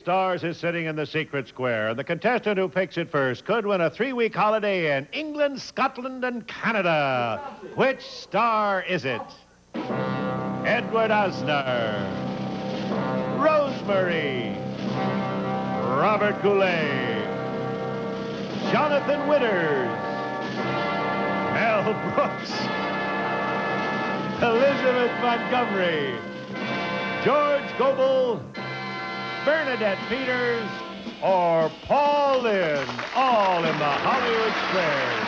Stars is sitting in the secret square, and the contestant who picks it first could win a 3-week holiday in England, Scotland, and Canada. Which star is it? Edward Osner, Rosemary, Robert Goulet, Jonathan Winters, Mel Brooks, Elizabeth Montgomery, George Gobel, Bernadette Peters, or Paul Lynde, all in the Hollywood Squares.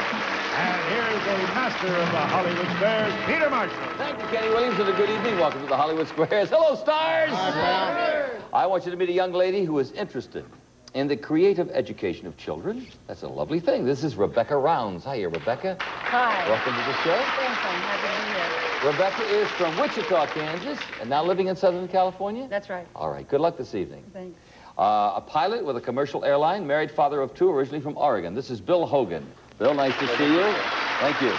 And here's the master of the Hollywood Squares, Peter Marshall. Thank you, Kenny Williams, and a good evening. Welcome to the Hollywood Squares. Hello, stars! Hi, I want you to meet a young lady who is interested in the creative education of children. That's a lovely thing. This is Rebecca Rounds. Hiya, Rebecca. Hi. Welcome to the show. Thanks, I'm happy to be here. Rebecca is from Wichita, Kansas, and now living in Southern California? That's right. All right. Good luck this evening. Thanks. A pilot with a commercial airline, married father of two, originally from Oregon. This is Bill Hogan. Bill, nice to see you. Thank you.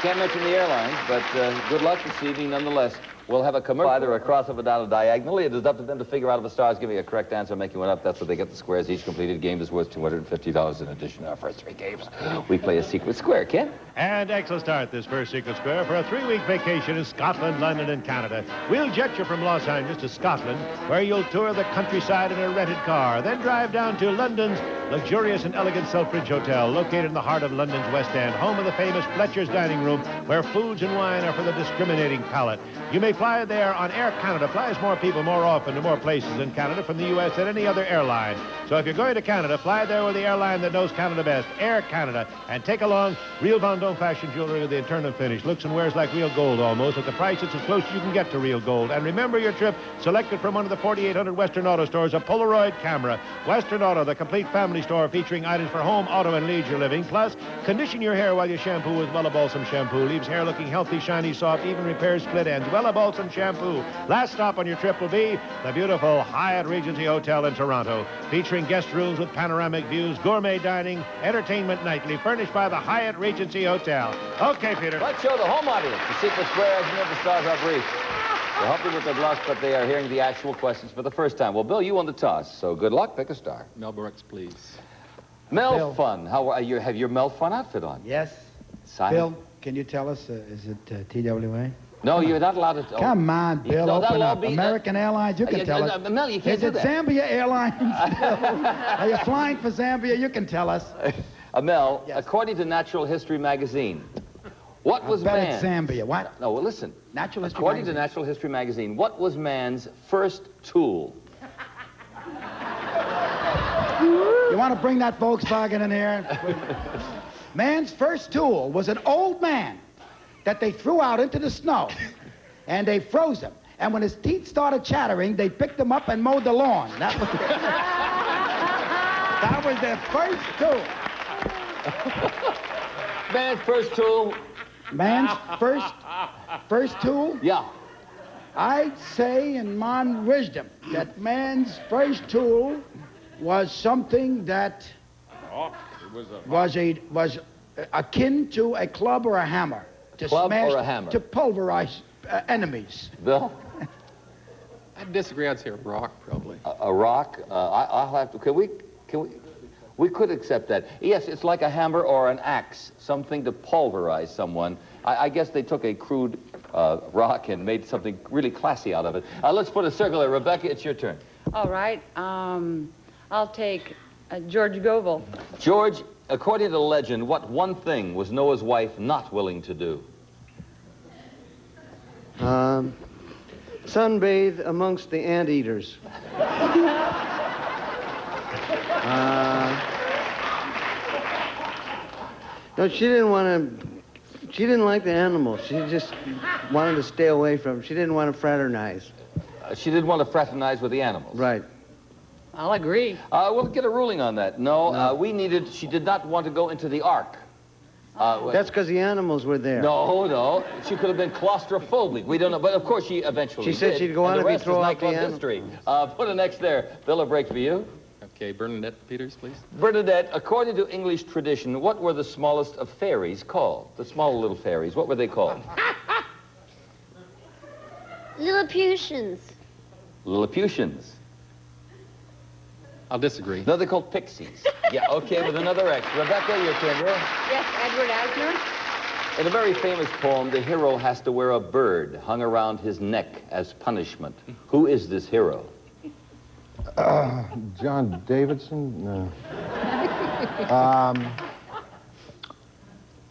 Can't mention the airlines, but good luck this evening nonetheless. We'll have a commercial, either a crossover down or diagonally. It is up to them to figure out if a star is giving a correct answer, making one up. That's what they get the squares. Each completed game is worth $250 in addition to our first 3 games. We play a secret square, Ken. And X will start this first secret square for a 3-week vacation in Scotland, London, and Canada. We'll jet you from Los Angeles to Scotland, where you'll tour the countryside in a rented car, then drive down to London's luxurious and elegant Selfridge Hotel, located in the heart of London's West End, home of the famous Fletcher's Dining Room, where foods and wine are for the discriminating palate. You may fly there on Air Canada. Flies more people more often to more places in Canada from the U.S. than any other airline. So if you're going to Canada, fly there with the airline that knows Canada best, Air Canada. And take along real Vendome fashion jewelry with the internal finish. Looks and wears like real gold almost. At the price, it's as close as you can get to real gold. And remember your trip, selected from one of the 4,800 Western Auto stores, a Polaroid camera. Western Auto, the complete family store featuring items for home, auto, and leisure living. Plus, condition your hair while you shampoo with Wella Balsam shampoo. Leaves hair looking healthy, shiny, soft, even repairs split ends. Wella Balsam shampoo. Last stop on your trip will be the beautiful Hyatt Regency Hotel in Toronto, featuring guest rooms with panoramic views, gourmet dining, entertainment nightly, furnished by the Hyatt Regency Hotel. Okay, Peter. Let's show the home audience the secret square. As you know, the stars are brief. We'll help you with their bluff, but they are hearing the actual questions for the first time. Well, Bill, you won the toss, so good luck. Pick a star. Mel Brooks, please. Mel Bill. Fun. How are you? Have your Mel Fun outfit on? Yes. Simon? Bill, can you tell us, is it TWA? No, you're not allowed to. Come on, Bill, No, that'll open all up. be- American Airlines, you can tell us. Mel, you can't Is do it that. Zambia Airlines? Are you flying for Zambia? You can tell us. Mel, Yes. according to Natural History magazine, what was bet man? it's Zambia. What? No, well, listen. Natural History According to magazine. Natural History magazine, what was man's first tool? You want to bring that Volkswagen in here? Man's first tool was an old man that they threw out into the snow, and they froze him. And when his teeth started chattering, they picked him up and mowed the lawn. That was their first tool. Man's first tool? Man's first tool? Yeah. I'd say in my wisdom that man's first tool was something that was akin to a club or a hammer. To Club smash, or a hammer? To pulverize enemies. Bill? I disagree. I'd say a rock, probably. A rock? I'll have to. We could accept that. Yes, it's like a hammer or an axe, something to pulverize someone. I guess they took a crude rock and made something really classy out of it. Let's put a circle there. Rebecca, it's your turn. All right. I'll take George Gobel. George, according to legend, what one thing was Noah's wife not willing to do? Sunbathe amongst the anteaters. No, she didn't want to. She didn't like the animals. She just wanted to stay away from them. She didn't want to fraternize. She didn't want to fraternize with the animals. Right. I'll agree. We'll get a ruling on that. No. She did not want to go into the ark. That's because the animals were there. No. She could have been claustrophobic. We don't know. But, of course, she eventually She said did, she'd go on and if the he rest throw is out the nightclub animal. history. Put an X there. Bill, a break for you. Okay, Bernadette Peters, please. Bernadette, according to English tradition, what were the smallest of fairies called? The small little fairies. What were they called? Lilliputians. Lilliputians. I'll disagree. No, they're called pixies. Yeah, okay, with another X. Rebecca, your turn, girl. Yes, Edward Asner. In a very famous poem, the hero has to wear a bird hung around his neck as punishment. Who is this hero? John Davidson? No.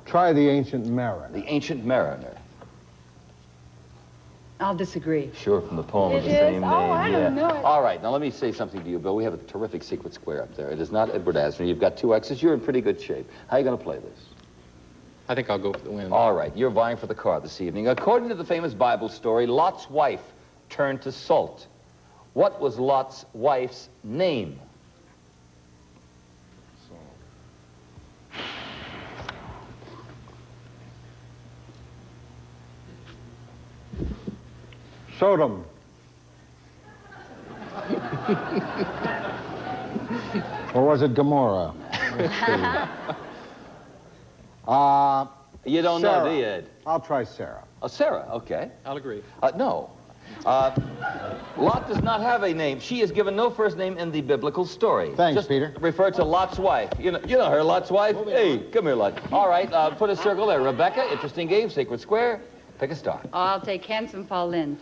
Try the Ancient Mariner. The Ancient Mariner. I'll disagree. Sure, from the poem with It the is? same name. Oh, I don't know it. All right, now let me say something to you, Bill. We have a terrific secret square up there. It is not Edward Asner. You've got 2 X's. You're in pretty good shape. How are you going to play this? I think I'll go for the win. All right, you're vying for the car this evening. According to the famous Bible story, Lot's wife turned to salt. What was Lot's wife's name? Sodom. Or was it Gomorrah? Let's see. You don't know, Sarah. do you, Ed? I'll try Sarah. Oh, Sarah, okay. I'll agree. No. Lot does not have a name. She is given no first name in the biblical story. Thanks, Just Peter. refer to Lot's wife. You know her, Lot's wife? Hey, come here, Lot. All right, put a circle there. Rebecca, interesting game, Sacred Square. Pick a star. Oh, I'll take Handsome Paul Lynde.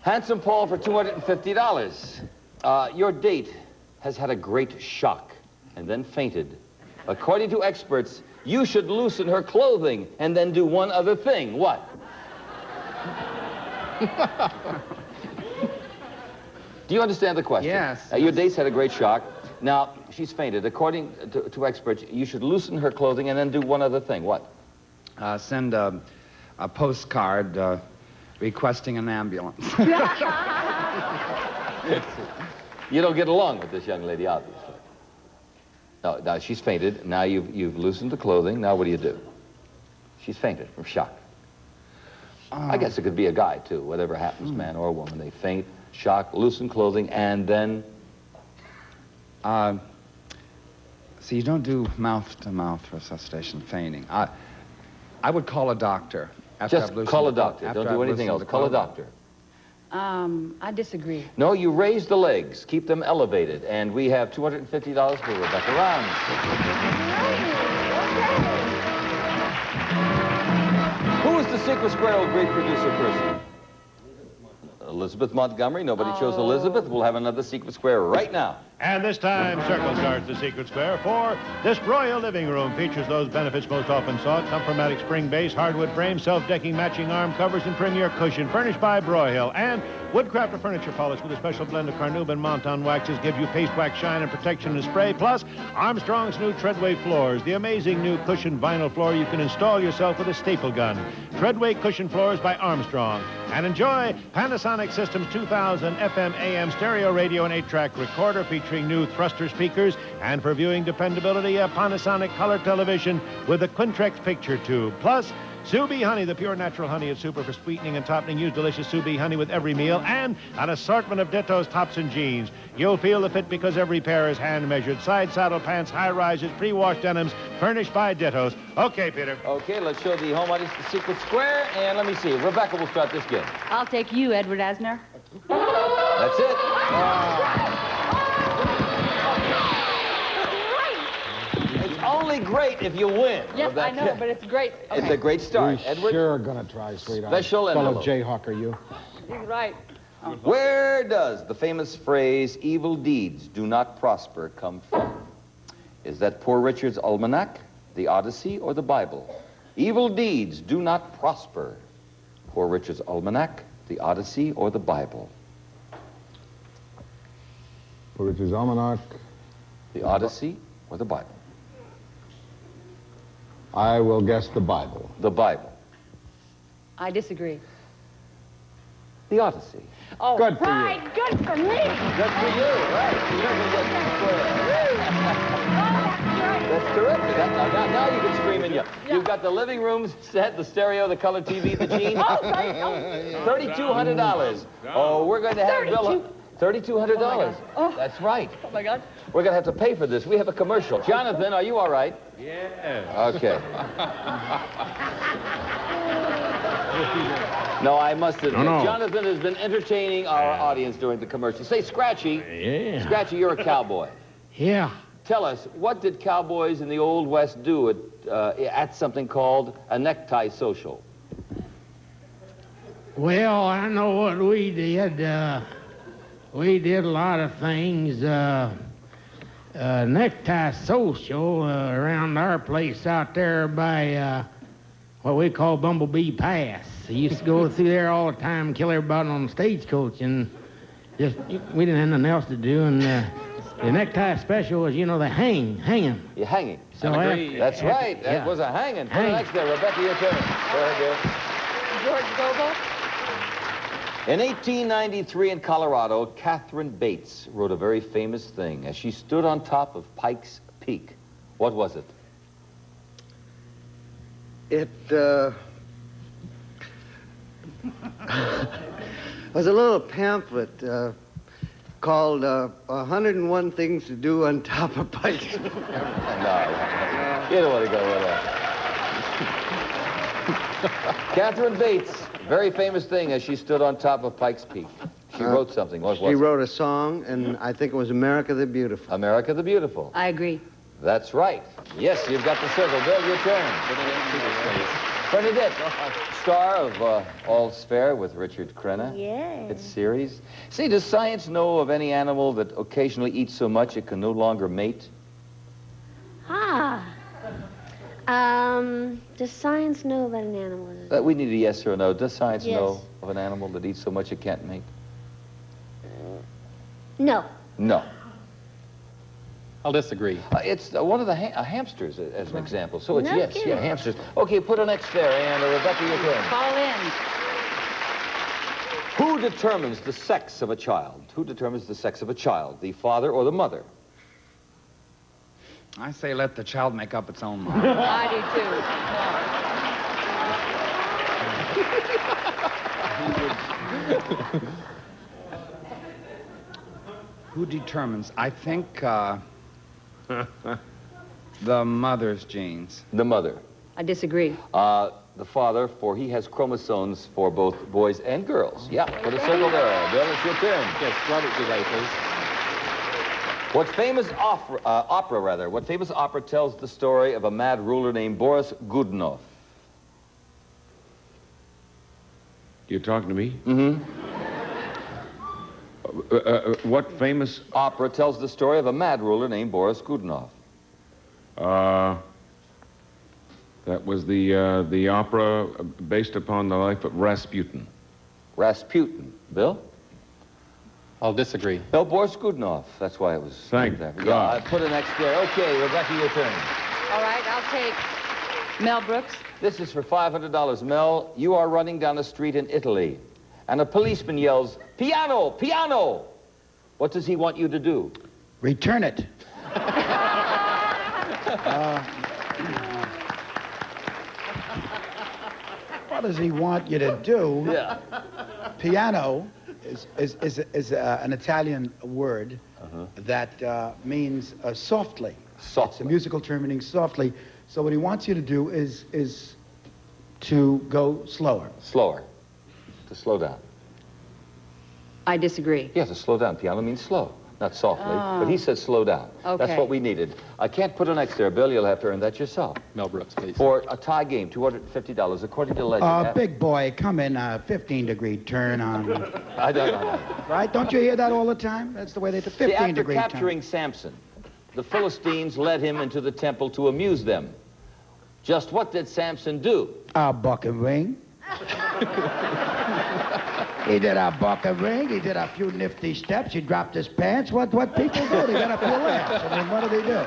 Handsome Paul for $250. Your date has had a great shock and then fainted. According to experts, you should loosen her clothing and then do one other thing. What? Do you understand the question? Yes. Your date's had a great shock. Now, she's fainted. According to experts, you should loosen her clothing and then do one other thing. What? Send a postcard requesting an ambulance. You don't get along with this young lady, obviously. No, now she's fainted. Now you've loosened the clothing. Now what do? She's fainted from shock. I guess it could be a guy, too. Whatever happens, man or woman, they faint, shock, loosen clothing, and then... So you don't do mouth-to-mouth resuscitation, feigning. I would call a doctor. After Just I've loosened call a the- doctor. after Don't I've do anything else. loosened the Call a clothing. doctor. I disagree. No, you raise the legs. Keep them elevated. And we have $250 for Rebecca Rounds. Who is the Secret Squirrel great producer person? Elizabeth Montgomery. Nobody chose Elizabeth. We'll have another Secret Square right now. And this time, Circle starts the Secret Square for this Royal Living Room. Features those benefits most often sought. Comformatic spring base, hardwood frame, self-decking matching arm covers, and premier cushion. Furnished by Broyhill. And Woodcraft furniture polish with a special blend of carnauba and Monton waxes gives you paste wax shine and protection in spray. Plus, Armstrong's new Treadway floors. The amazing new cushioned vinyl floor you can install yourself with a staple gun. Treadway cushion floors by Armstrong. And enjoy Panasonic System's 2000 FM AM stereo radio and 8-track recorder featuring new thruster speakers. And for viewing dependability, a Panasonic color television with a Quintrex picture tube. Plus, Sous Bee honey, the pure natural honey is super for sweetening and topping. Use delicious Sous Bee honey with every meal, and an assortment of Ditto's tops and jeans. You'll feel the fit because every pair is hand-measured. Side saddle pants, high-rises, pre-washed denims, furnished by Ditto's. Okay, Peter. Okay, let's show the home audience the Secret Square, and let me see. Rebecca will start this game. I'll take you, Edward Asner. That's it. It's only great if you win. Yes, I Rebecca. know, but it's great. It's a great start. We Edward? sure are gonna try, sweetheart. Special Fellow envelope. Jayhawker, you. He's right. Where does the famous phrase, evil deeds do not prosper, come from? Is that Poor Richard's Almanac, the Odyssey, or the Bible? Evil deeds do not prosper. Poor Richard's Almanac, the Odyssey, or the Bible? For Richard's Almanac, The Odyssey or the Bible? I will guess the Bible. The Bible. I disagree. The Odyssey. Oh, Good for you. right. Good for me. Good for you, right? That's terrific. Now you can scream in you. You've got the living room set, the stereo, the color TV, the jeans. $3,200. Oh, we're going to have Bill. $3,200. Oh. That's right. Oh, my God. We're going to have to pay for this. We have a commercial. Jonathan, are you all right? Yeah. Okay. No, I must admit, No. Jonathan has been entertaining our audience during the commercial. Say, Scratchy. Yeah. Scratchy, you're a cowboy. Yeah. Tell us, what did cowboys in the Old West do at something called a necktie social? Well, I know what we did. We did a lot of things. Necktie social around our place out there by what we call Bumblebee Pass. I used to go through there all the time and kill everybody on the stagecoach, and just we didn't have nothing else to do. And the necktie special was, they hang 'em. You're hanging. So That's right. That was a hanging. Put it next there. Rebecca, your turn. Go ahead, dear. George Gobel. In 1893 in Colorado, Catherine Bates wrote a very famous thing as she stood on top of Pikes Peak. What was it? It was a little pamphlet called 101 Things to Do on Top of Pikes. No, you don't want to go with that. Catherine Bates, very famous thing as she stood on top of Pikes Peak. She wrote something. What was She it? wrote a song, and I think it was America the Beautiful. America the Beautiful. I agree. That's right. Yes, you've got the circle. Bill, your turn. Bernadette, star of All's Fair with Richard Crenna. Yeah. Its series. Say, does science know of any animal that occasionally eats so much it can no longer mate? Does science know about an animal? We need a yes or a no. Does science Yes. know of an animal that eats so much it can't mate? No. No. I'll disagree. It's one of the hamsters, as an example. So it's No yes, kidding. yeah, hamsters. Okay, put an X there, and Rebecca, your turn. Call in. Who determines the sex of a child? Who determines the sex of a child, the father or the mother? I say let the child make up its own mind. I do too. Who determines? I think the mother's genes. The mother. I disagree. The father, for he has chromosomes for both boys and girls. Yeah, put a circle there. Bill, it's your turn. Yes, Robert delay, please. What famous opera tells the story of a mad ruler named Boris Godunov? You're talking to me? Mm-hmm. What famous? Opera tells the story of a mad ruler named Boris Godunov. That was the opera based upon the life of Rasputin. Rasputin. Bill? I'll disagree. No, Boris Godunov. That's why it was. Thank named after. God. Yeah, I put an X there. Okay, Rebecca, your turn. All right, I'll take Mel Brooks. This is for $500. Mel, you are running down a street in Italy, and a policeman yells, "Piano, piano!" What does he want you to do? Return it. What does he want you to do? Yeah. Piano is an Italian word that means softly. Softly. It's a musical term meaning softly. So what he wants you to do is to go slower. Slower. To slow down. I disagree. Yeah, to slow down. Piano means slow, not softly. But he said slow down. Okay. That's what we needed. I can't put an X there, Bill. You'll have to earn that yourself. Mel Brooks, please. For a tie game, $250, according to legend. Big boy, come in, 15-degree turn on. I don't know. Right? Don't you hear that all the time? That's the way they do. See, after 15-degree turn. capturing Samson, the Philistines led him into the temple to amuse them. Just what did Samson do? Buck and ring. He did a buck and ring. He did a few nifty steps. He dropped his pants. What people do? They got a few laughs. I mean, what do they do?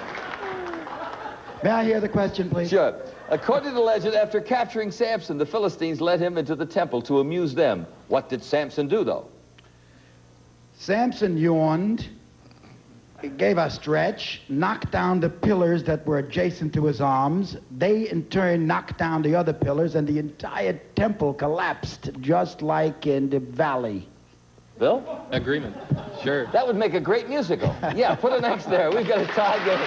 May I hear the question, please? Sure. According to legend, after capturing Samson, the Philistines led him into the temple to amuse them. What did Samson do, though? Samson yawned, he gave a stretch, knocked down the pillars that were adjacent to his arms. They, in turn, knocked down the other pillars, and the entire temple collapsed, just like in the valley. Bill? Agreement. Sure. That would make a great musical. Yeah, put an X there. We've got a tie game.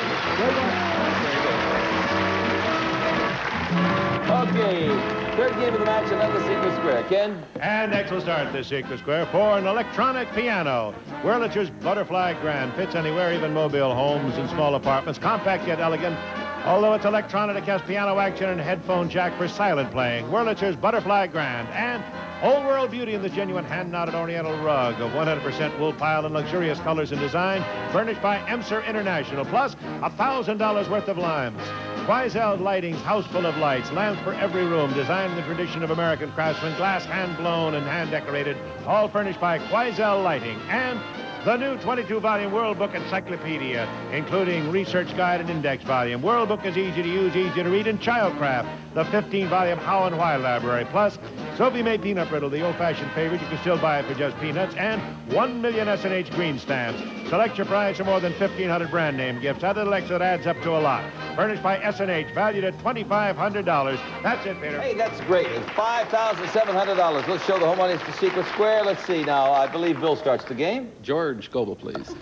Okay. Third game of the match, another secret square. Ken? And next we'll start this secret square for an electronic piano. Wurlitzer's Butterfly Grand fits anywhere, even mobile homes and small apartments. Compact yet elegant. Although it's electronic, it has piano action and headphone jack for silent playing. Wurlitzer's Butterfly Grand. And Old World Beauty in the genuine hand-knotted oriental rug of 100% wool pile and luxurious colors and design, furnished by Emser International, plus $1,000 worth of limes. Quoizel Lighting's house full of lights, lamps for every room, designed in the tradition of American craftsmen, glass hand-blown and hand-decorated, all furnished by Quoizel Lighting. And the new 22-volume World Book Encyclopedia, including research guide and index volume. World Book is easy to use, easy to read, and Childcraft, the 15-volume How and Why library. Plus, Sophie-made peanut brittle, the old-fashioned favorite. You can still buy it for just peanuts. And 1 million S&H green stamps. Select your prize for more than 1,500 brand name gifts. Add a little extra that adds up to a lot. Furnished by S&H, valued at $2,500. That's it, Peter. Hey, that's great. It's $5,700. Let's show the home audience the secret square. Let's see now. I believe Bill starts the game. George Goebel, please.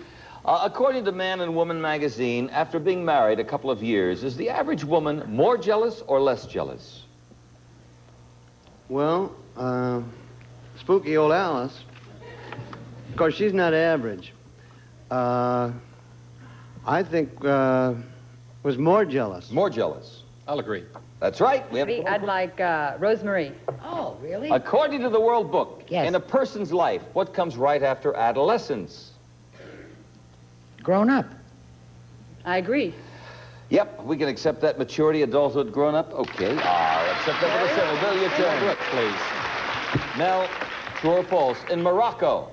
According to Man and Woman magazine, after being married a couple of years, is the average woman more jealous or less jealous? Well, spooky old Alice. Of course, she's not average. I think was more jealous. More jealous. I'll agree. That's right. I'd like Rosemary. Oh, really? According to the World Book, Yes. in a person's life, what comes right after adolescence? Grown up. I agree. Yep, we can accept that. Maturity, adulthood, grown up. Okay, I'll accept that for the civil. Bill, your turn. Please. Mel, true or false? In Morocco,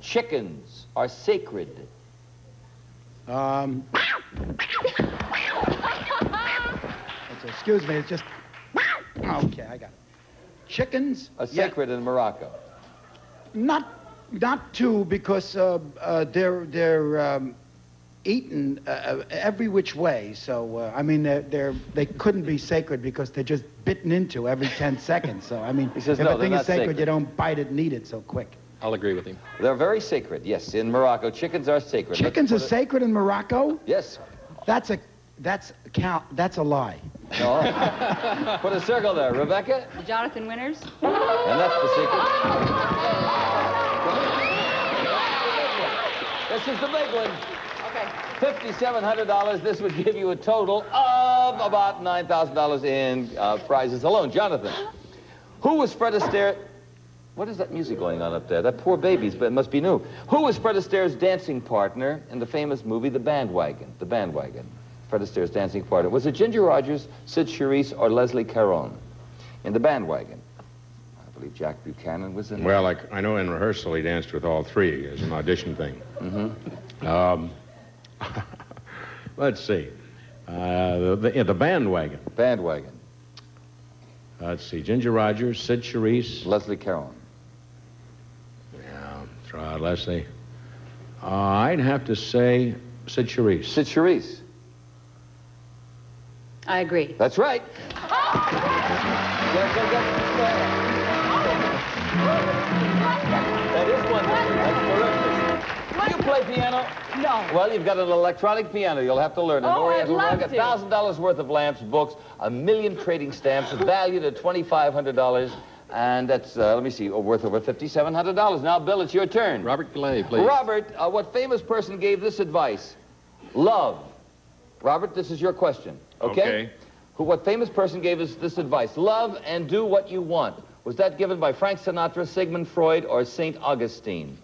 chickens are sacred. Excuse me, it's just... Okay, I got it. Chickens? Are sacred in Morocco. Not two, because they're eaten every which way. So I mean, they couldn't be sacred because they're just bitten into every 10 seconds. So I mean, He says, if no, a thing they're is not sacred, sacred. you don't bite it and eat it so quick. I'll agree with him. They're very sacred. Yes, in Morocco, chickens are sacred. Chickens are Let's put sacred in Morocco? Yes. That's a lie. No. Put a circle there. Rebecca? Jonathan Winters. And that's the secret. This is the big one. Okay. $5,700. This would give you a total of about $9,000 in prizes alone. Jonathan, who was Fred Astaire? What is that music going on up there? That poor baby's, but it must be new. Who was Fred Astaire's dancing partner in the famous movie The Bandwagon? The Bandwagon. Fred Astaire's dancing partner. Was it Ginger Rogers, Sid Charisse, or Leslie Caron in The Bandwagon? I believe Jack Buchanan was in Well, I know in rehearsal he danced with all three as an audition thing. Mm-hmm. Let's see. The Bandwagon. Bandwagon. Let's see. Ginger Rogers, Sid Charisse. Leslie Caron. Yeah, throw out Leslie. I'd have to say Sid Charisse. Sid Charisse. I agree. That's right. That is one. That's terrific. You play piano? No. Well, you've got an electronic piano. You'll have to learn. An Oh, I'd Oriental love rug, to. $1,000 worth of lamps, books, 1 million trading stamps valued at $2,500. And that's, let me see, worth over $5,700. Now, Bill, it's your turn. Robert Glay, please. Robert, what famous person gave this advice? Love. Robert, this is your question. Okay? What famous person gave us this advice? Love and do what you want. Was that given by Frank Sinatra, Sigmund Freud, or St. Augustine?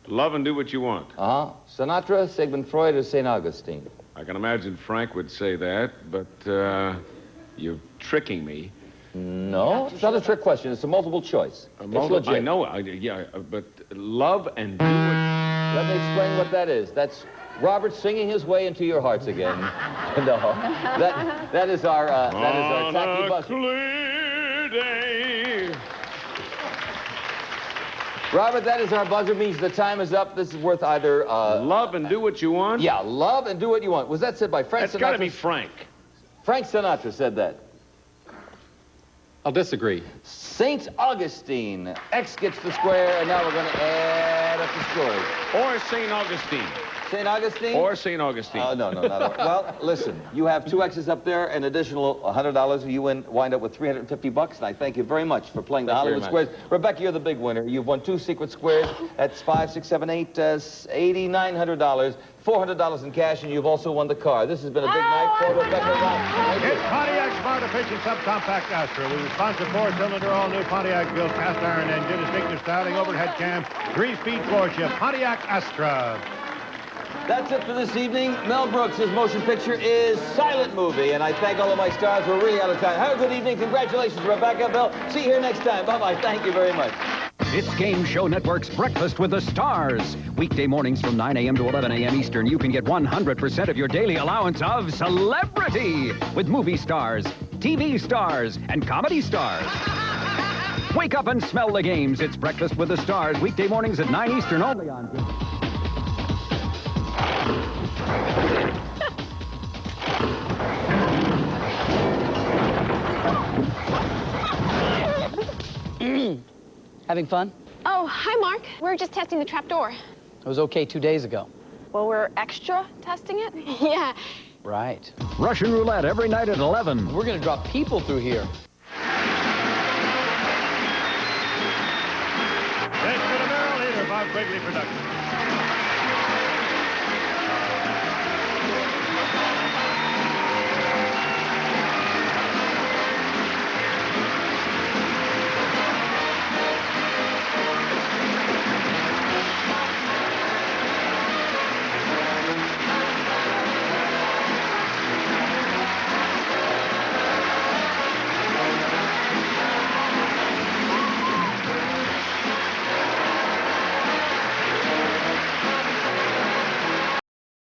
Love and do what you want. Uh-huh. Sinatra, Sigmund Freud, or St. Augustine? I can imagine Frank would say that, but you're tricking me. No, it's not a trick question. It's a multiple choice. It's legit. I know, but love and do what... Let me explain what that is. That's Robert singing his way into your hearts again. No, that is our tacky bus. Clear day. Robert, that is our buzzer. Means the time is up. This is worth either... love and do what you want? Yeah, love and do what you want. Was that said by Frank Sinatra? That's got to be Frank. Frank Sinatra said that. I'll disagree. St. Augustine. X gets the square, and now we're going to add up the scores. Or St. Augustine. St. Augustine? Or St. Augustine. Oh, no, not well, listen, you have 2 X's up there, an additional $100. You wind up with $350, and I thank you very much for playing the Hollywood Squares. Rebecca, you're the big winner. You've won 2 secret squares. That's 5, 6, 7, 8, $8,900. $400 in cash, and you've also won the car. This has been a big night for Rebecca Rock. It's Pontiac's Smart Efficient Subcompact Astra with responsive 4-cylinder all-new Pontiac-built cast-iron engine, distinctive styling, overhead cam, 3-speed floor-shift, Pontiac Astra. That's it for this evening. Mel Brooks' motion picture is Silent Movie, and I thank all of my stars. We're really out of time. Have a good evening. Congratulations, Rebecca. Bill, see you here next time. Bye-bye. Thank you very much. It's Game Show Network's Breakfast with the Stars. Weekday mornings from 9 a.m. to 11 a.m. Eastern, you can get 100% of your daily allowance of celebrity with movie stars, TV stars, and comedy stars. Wake up and smell the games. It's Breakfast with the Stars, weekday mornings at 9 Eastern, only on... Having fun? Oh, hi, Mark. We're just testing the trap door. It was okay 2 days ago. Well, we're extra testing it? Yeah. Right. Russian roulette every night at 11. We're going to drop people through here. This is a Merrill Leader, Bob Quigley production.